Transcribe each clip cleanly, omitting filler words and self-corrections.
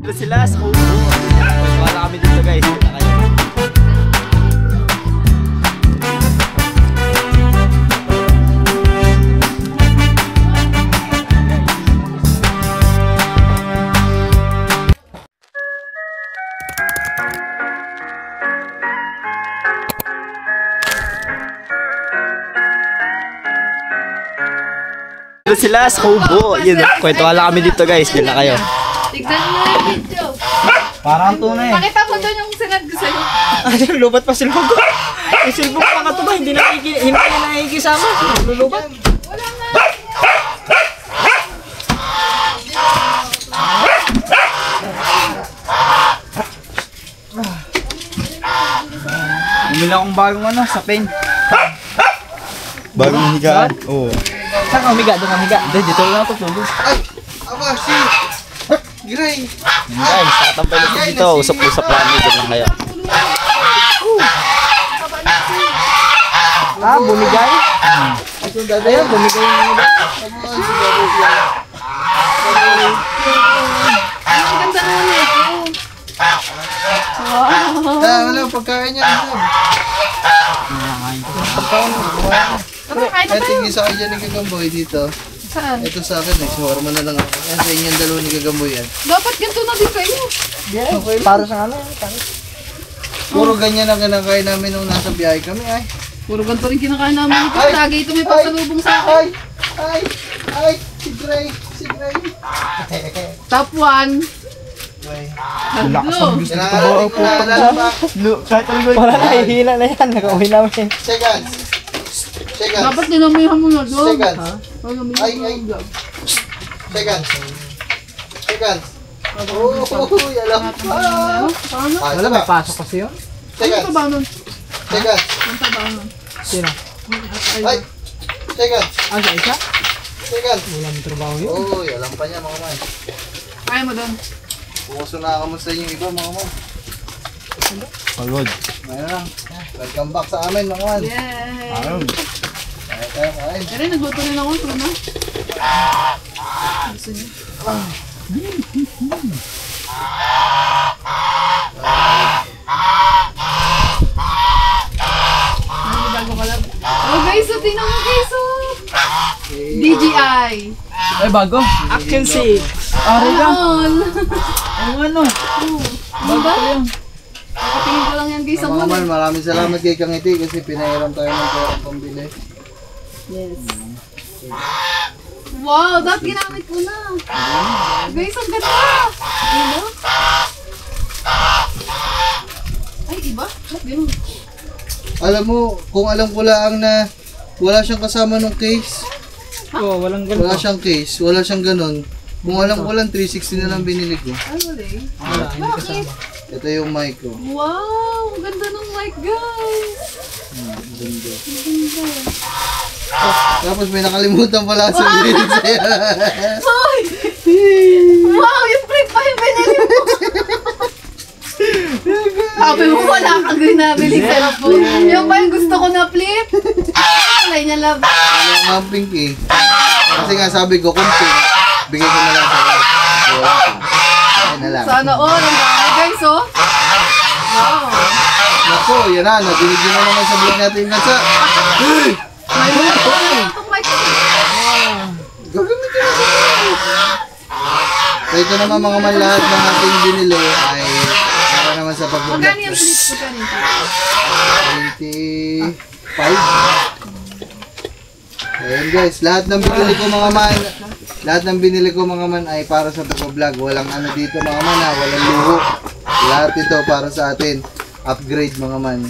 Ito sila sa kubo. Wala kami dito guys. Kita kayo. Ito sila sa kubo. Yun, kwento wala kami dito guys. Kita kayo. Tignan mo yung video. Parang tunay. Pakita mo doon yung sinad ko sa'yo. Ano, lubat pa silbog ko. Yung silbog pa nga ito ba? Hindi nakikisama. Lulubat. Wala nga. Bumili akong bagong ano, sa pen. Bagong higaan? Oo. Saan ka humiga? Doon ka humiga? Hindi, dito lang ito. Ay! Aba, si! Gray! Guys, tatampay na dito. Usap-usap lang dito lang kayo. Ah, bumigay? Ayun, bumigay yung bumigay. Ang ganda naman ito. Wow. Wala, pagkain niya. Kain na Ito tayo. yung isa kayo dyan ni Gagamboy dito. Saan? Ito sa akin, shawarma na lang ako. Yan sa inyong dalawa ni Gagamboy yan. Dapat ganito na din kayo. Okay, para sa ano? Puro ganyan ang kinakain namin nung nasa biyahe kami ay. Puro ganito rin kinakain namin ito. Ay! Lagi ito may pasalubong sa akin. Ay! Ay! Ay! Si Gray! Si Gray! Top 1. Hello. Kinakarating ko na alala ba? Kahit ano wala na, hihina na yan. Nakauwi namin. Seconds! Seconds! Dapat dinamihan mo na doon. Seconds! Ay, ay. Seconds! Seconds! Oh, alam pa! Paano? Wala ba? Pasok kasi yun. Ano Seconds! ba nun? Seconds! Ano ba nun? Sino? Ay! Seconds! Ah, sa isa? Seconds! Wala may trabaho yun. Oh, alam pa niya mga man. Kaya mo doon. Bukaso na kamusta yung iba mga man. Pagod. Ngayon lang. Welcome back sa amin mga man. Yay! Kaya tayo kain. Pero nagluto rin ako ito, no? Gusto niyo? Ano bago ka lang? Oh guys, so tingnan mo guys, oh! DJI! Ay, bago. Action 6. Ari ka. All! Ang ano? Diba? Nakatingin ko lang yan guys sa Mga mall. man, maraming salamat kay Kangiti kasi pinahiram tayo ng pera pambili. Yes. Wow, dapat ginamit ko na. Guys, ang ganda! Diba? Ay, iba? Ba't ganun? Alam mo, kung alam ko lang na wala siyang kasama ng case. Oo, walang Wala siyang case, wala siyang ganun. Kung alam ko lang 360 na lang binili ko. Ay, wala eh. Wala, hindi Bakit? kasama. Ito yung mic ko. Wow! Ang ganda ng mic, guys! Ganda. Ang ganda. Tapos may nakalimutan pala sabihin sa'yo. Ay! Wow! Yung flip pa yung binili mo! Sabi mo, wala kang ginabiling cellphone. Yung ba yung gusto ko na flip? Alay niya love. Ano nga pink eh. Kasi nga sabi ko, kung pink, bigay ko na lang sa'yo. So, ayun na lang. Sana all. Ang dami guys, oh. Wow. Naku, yan na. Nadinig nyo na naman sa vlog natin yung kansa. Hey! May mic ko. Itong mic ko. Gagamitin na sa'yo. So ito naman mga man, lahat ng ating binili ay para naman sa pag-vlog. Magkano yung flip ko kanina? 25. Ayun guys, lahat ng binili ko mga man, ay para sa pag-vlog. Walang ano dito mga man ha, walang luho. Lahat ito para sa atin. Upgrade mga man.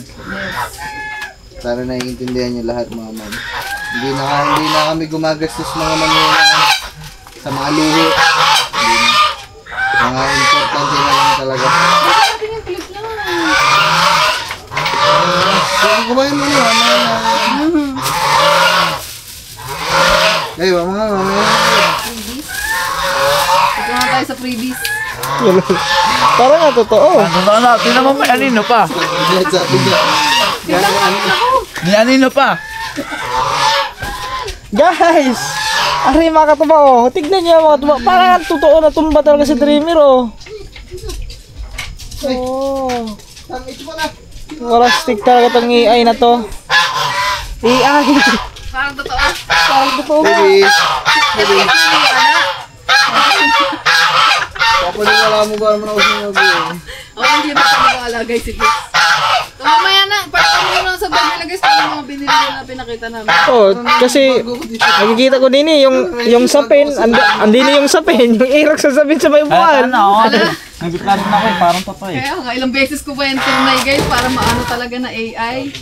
Sana naiintindihan nyo lahat mga man. Hindi na kami gumagastos mga man sa mga luho. Mga importante na lang talaga. Natin yung flip lang. Kung kumain mo na, Ay, mga Freebies. Ito na tayo sa freebies. Parang nga totoo. Ano na, tinamang may anino pa. sabi niya. Tignan mo ako. May anino pa. Guys! Ari mga katuba oh. Tignan niyo mga katuba. Parang totoo na tumba talaga si Dreamer oh. Oh. Tangit mo na. Walang stick talaga itong AI na to. AI. Parang totoo. Parang totoo. Bilis. Bilis. Papaniwala mo ba naman ako sa mga bilis? Oo, hindi ba paniwala guys si Chris? So, mamaya na. Parang mo na sa bag nila guys. Kung mga binili na pinakita namin. Oh, kasi nakikita ko din yung sapin, andini yung sapin, yung Aerox sa sapin sa may buwan. Nagbiplano na ako parang totoo eh. Kaya nga, ilang beses ko ba yung trinay guys para maano talaga na AI.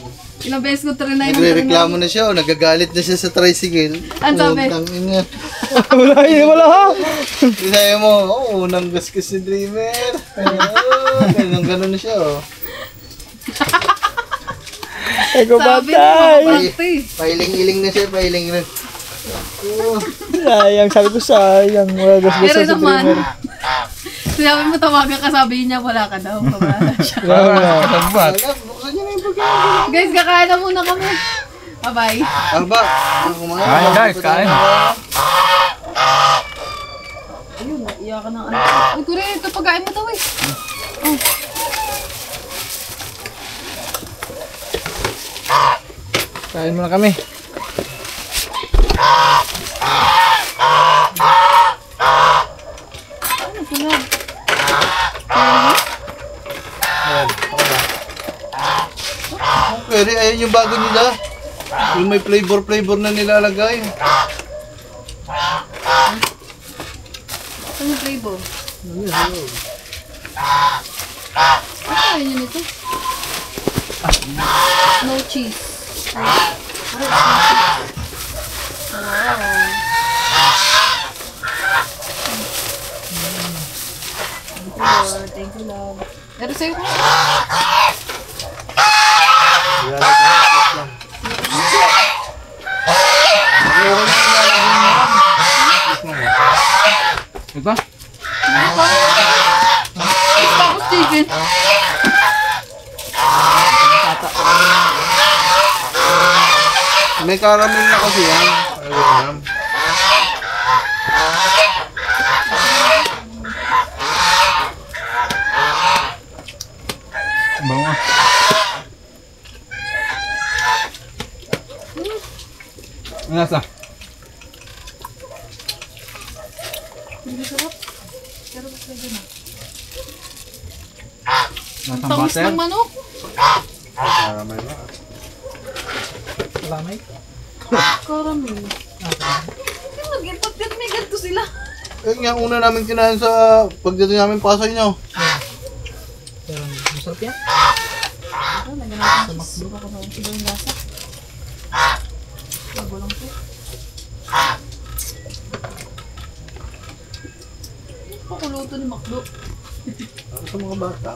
Ilang beses ko trinay. Nagre-reklamo na siya, nagagalit na siya sa tricycle. Ang sabi? Tangina. Wala ha. Sabi mo, unang gasgas si Dreamer. Ganun na siya, oh. Eko Sabi batay. Pailing-iling na siya, pailing na. Sayang, sabi ko sayang. Wala gasgas Pero sa naman, dreamer. sabi mo tawagan ka, sabi niya wala ka daw. Kabala siya. Buksan niya na yung pagkain. Guys, kakain na muna kami. Bye-bye. Aba, kumain. Kain guys, kain. Ayun, naiyakan ng ano. Uy, Kuya, ito pagkain mo daw eh. Oh. Kain muna kami. Ano sunod? Pero ayun yung bago nila. Yung may flavor na nilalagay. Ano yung flavor? Ano kaya niya nito? No cheese. Thank you, love. Pero sa'yo ko. Diba? Tapos chicken. May caramel na kasi yan. Ayun. Bango. Ang lasa. Lasang Tamis butter. ng manok. Caramel na. Lamay. Caramel. Ba't may ganito sila? Ayun nga, una namin kinain sa pagdating namin Pasay nyo. Pero masarap yan. Lagyan natin sa makdo ako ng iba yung lasa. Bago lang po. Pakuluto ni Makdo. Sa mga bata.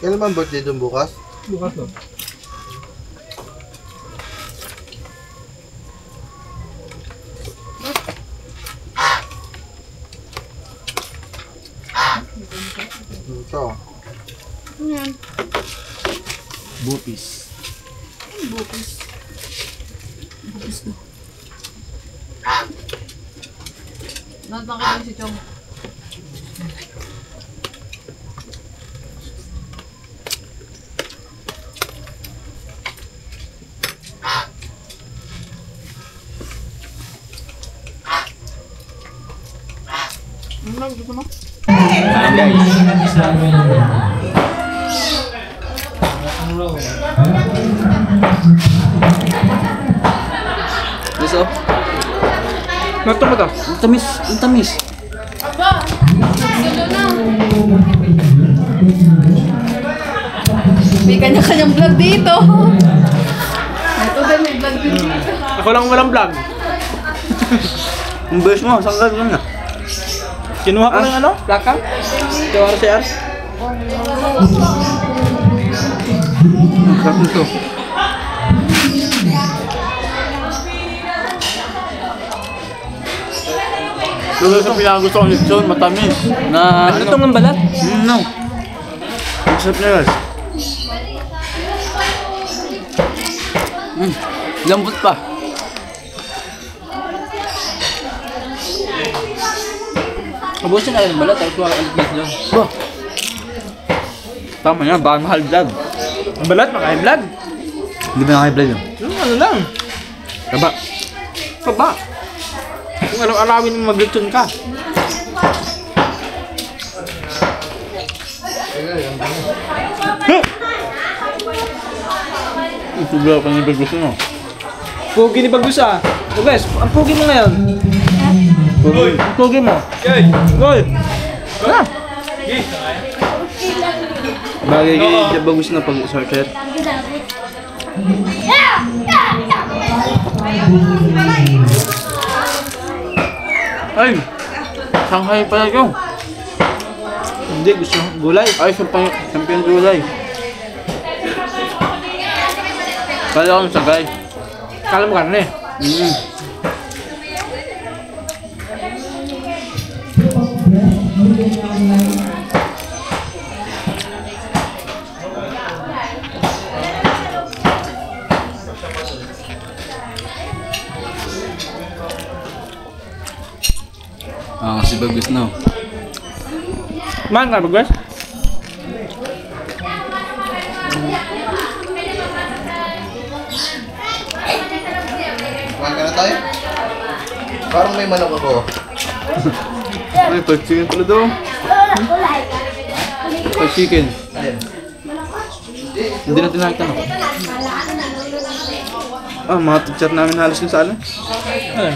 Kailan man birthday doon bukas? Bukas to. Ito. Ano yan? Butis. Bukis. Bukis ko. Nakita si Chong. Ano lang gusto mo? Kain guys. Gusto? Nato mo to? Ang tamis. Ang tamis. Aba! Salo na! May kanya-kanyang vlog dito. Ito din, may vlog din dito. Ako lang walang vlog. Ang best mo. Saan ka doon na? Kinuha ko ng ano? Plaka? QRCR? Ang sarap nito. Lulo sa pinakagusto ko nito, matamis. Na Ano itong ang balat? No. Ang sarap niya guys. Lambot pa. Ubusin na yung balat, tapos wala alit doon. Ba? Tama yan, baka mahal vlog. Ang balat, maka-vlog. Hindi ba naka-vlog yun? Ano lang. Taba. Kaba. Kung araw-arawin mo mag-lechon ka. Sobra pa niya gusto mo. Pugi ni Bagus ah. Bagus, ang pugi mo ngayon. Pugi. Ang pugi mo. Goy. Ha? Bagay kay bagus na pag-searcher. Ay! Shanghai pala yung. Hindi, gusto mo gulay. Ay, champion gulay. Kala ko yung sagay. Kala mo karne. Kasi bagus na. Man ka, Bagus? Kumain ka na tayo? Parang may manok ako. Ay, pag chicken pala daw. Pag chicken. Ayun. Hindi natin nakita no. Mga teacher namin halos yung sala. Ano?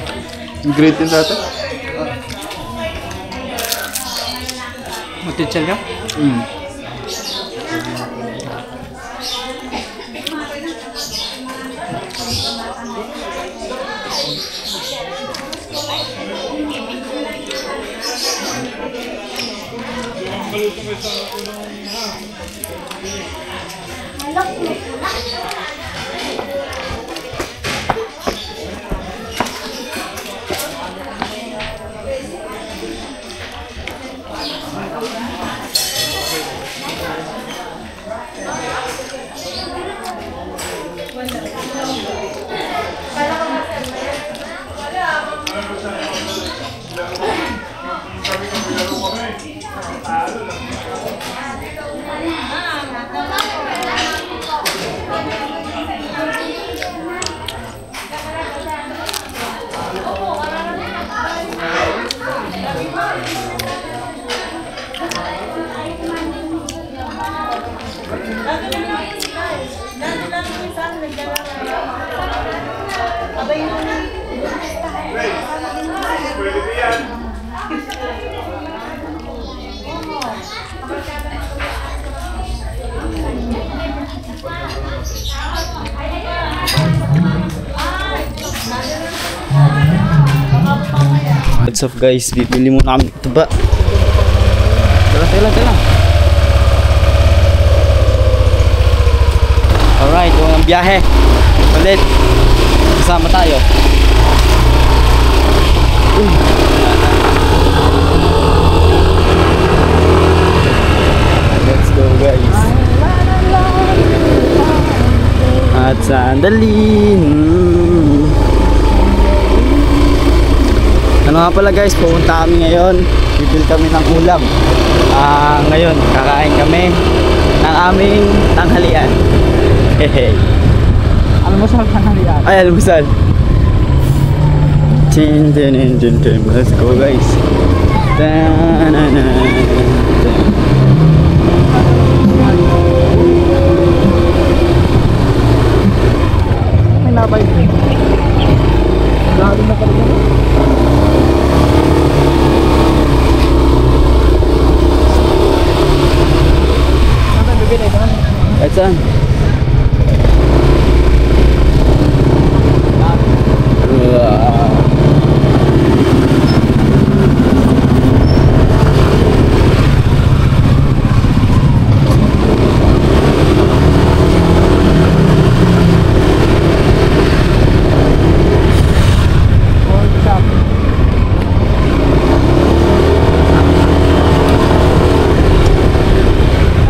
Yung grade 10 data. Mag-teacher ka? What's up guys, bibili muna kami ito ba? Tala. Alright, unang biyahe. Ulit. Kasama tayo. Let's go guys. At sandali. Ano nga pala guys, pupunta kami ngayon. Bibili kami ng ulam. Ngayon, kakain kami ng aming tanghalian. Hehe. Almusal tanghalian. Ay, almusal. Let's go guys. May nabay din. Lalo na ka rin. At saan?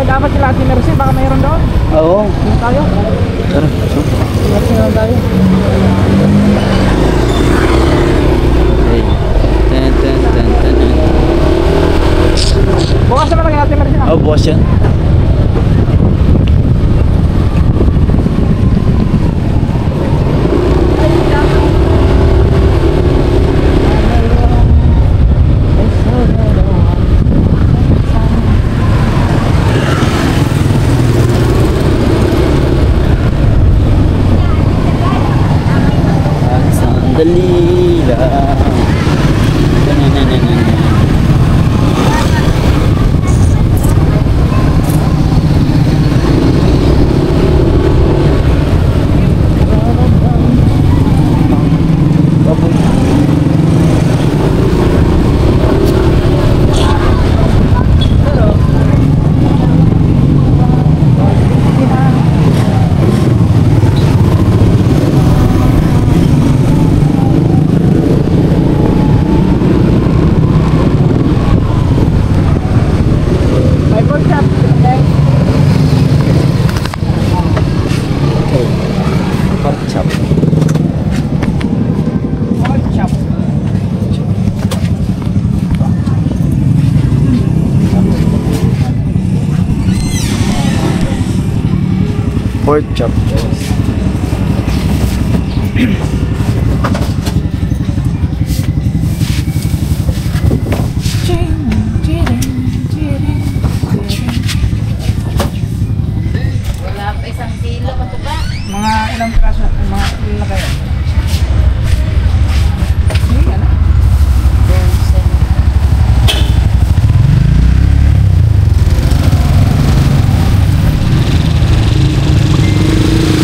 Dapat sila si Mercy, baka mayroon doon. Oo. Doon tayo. Tara. Mercy na tayo. Hey. Ten. Bukas na lang natin Mercy na. Oh, boss yan. Pork chop guys. Wala pa isang kilo pa to ba? Mga ilang kaso, mga ilan na kayo? Hindi, ano?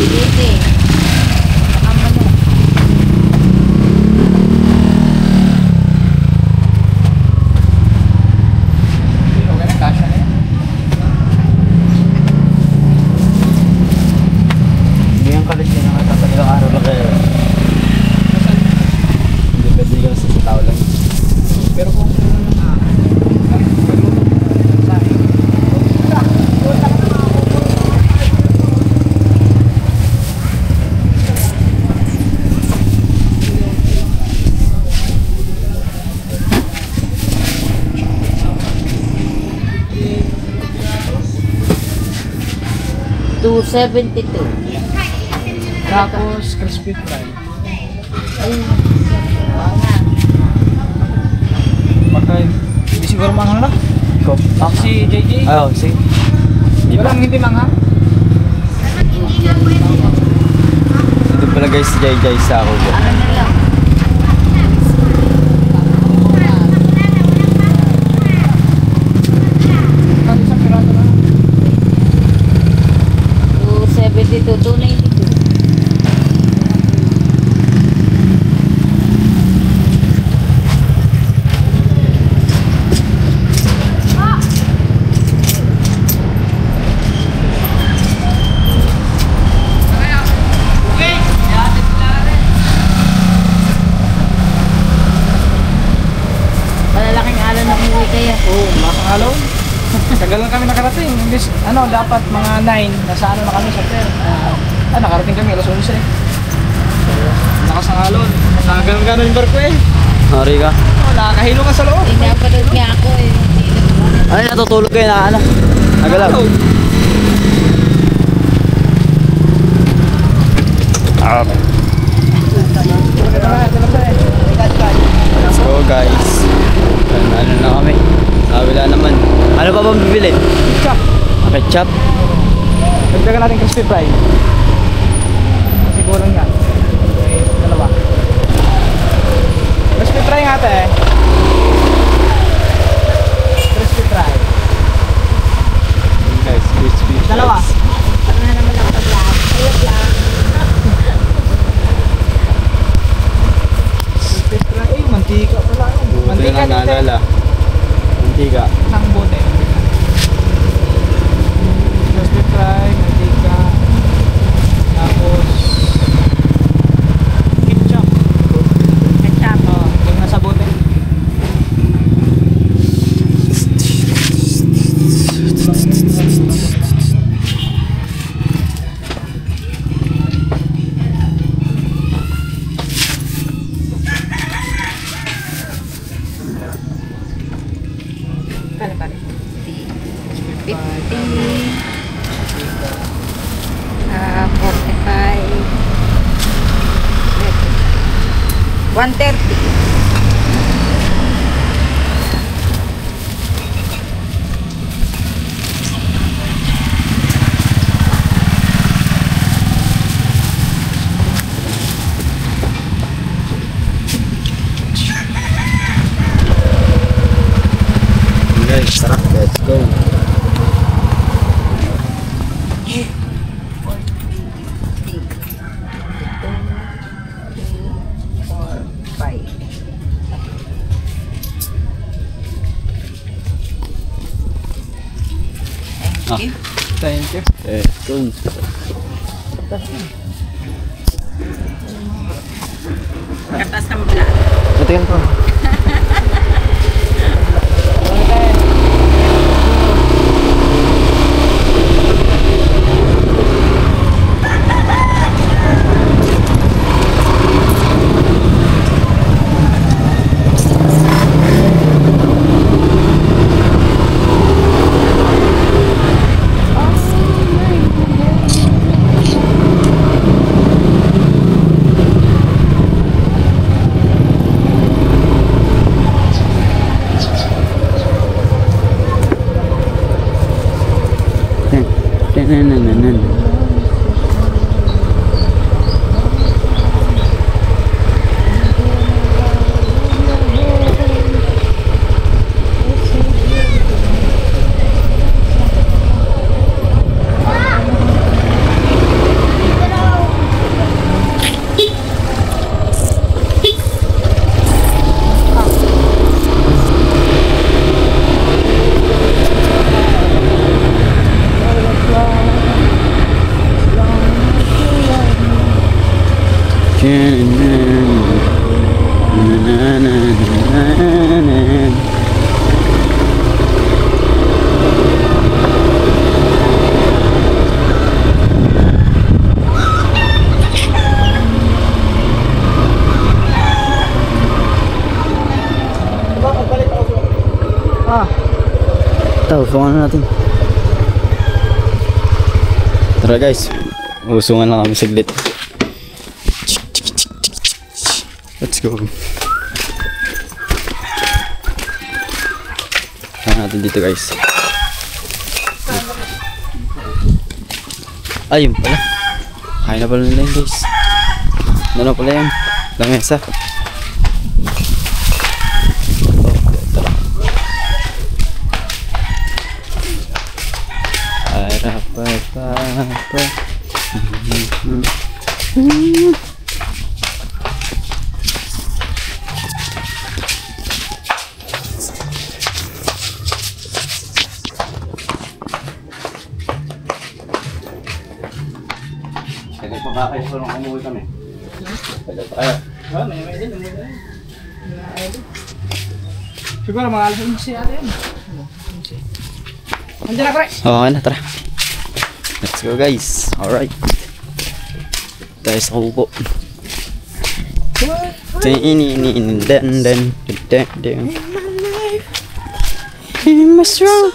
Bilite. Nakamano. Okay na, kasha na yan. Hindi yung kalit yun ang ilang araw lang kayo. Hindi pwede ka sa tao lang. Pero kung... $2.72. Tapos, crispy fry. Ay, oo nga. Baka hindi siguro manghang na. Ikaw? Ako si JJ. Ah, oh, see? Di ba? Walang hindi manghang. Ito pala guys, si Jai Jai sa ako. Ano na lang? Kasi isang piraso na. 2.72, 2.92. Malalaking alon na umuwi kaya. Oo, makakalaw. Tagal lang kami nakarating. Imbis, ano, dapat mga 9. Nasa ano na kami sa fair. Nakarating kami alas 11. Nakasangalon. Nakaganon-ganon yung barko eh. Sorry ka. Oh, nakakahilo ka sa loob. Pinapanood nga ako eh. Ay, natutulog kayo na ano? Nagalaw. Let's go guys. Ano na kami? Wala naman. Ano pa bang bibili? Chop. Ketchup? Dagdagan natin crispy fry. Siguro nga. Okay, dalawa. Crispy fry nga ate. Crispy fry. Guys, crispy. Dalawa. Ano na naman ako pag-vlog? Ayok lang. Crispy fry. Eh, mantika pala. Buti Mantika na naalala. Mantika. Isang bote. Crispy fry, mantika. Tapos ketchup. Ketchup. Oh, yung nasa bote. Kala pa rin. 50. 45. 130. Guys, tara. Let's go. Thank you. Let's go. Kertas ng vlog. Patikan ko. Usungan na natin. Tara guys, usungan lang kami saglit. Let's go. Kaya natin dito guys. Ayun pala. Kaya na pala nila yun guys. Ano pala yan? Lamesa. Kaya pagkakay ko nung umuwi kami. Siguro mga alas 11 ate yan. Andiyan na, pre. Okay na, tara. Let's go guys. Alright. Tayo sa kubo. In my strong.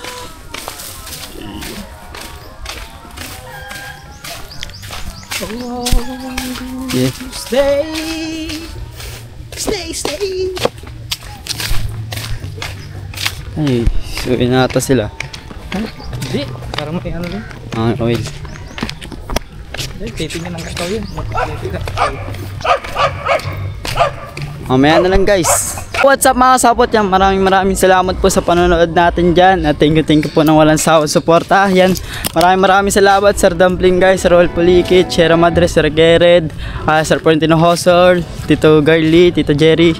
Yeah. Stay. Ay, so inata sila. Hindi, parang may ano rin. Oil. Titingin ng kakaw yun. Mamaya na lang guys. What's up mga sapot yan? Maraming salamat po sa panonood natin dyan. At thank you po ng walang sawang suporta. Yan. Maraming salamat Sir Dumpling guys, Sir Rolf Pulikit, Sierra Madre, Sir Gered, Sir Portino Hosor, Tito Garly, Tito Jerry,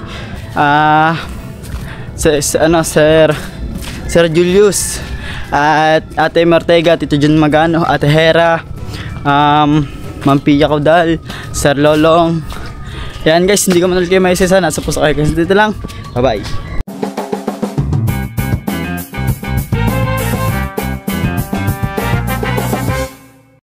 Sir Julius, at Ate Martega, Tito Jun Magano, Ate Hera, Ma'am Pia Caudal, Sir Lolong. Yan guys, hindi ko man ulit kayo maisisa. Nasa puso kayo guys. Dito lang. Bye bye.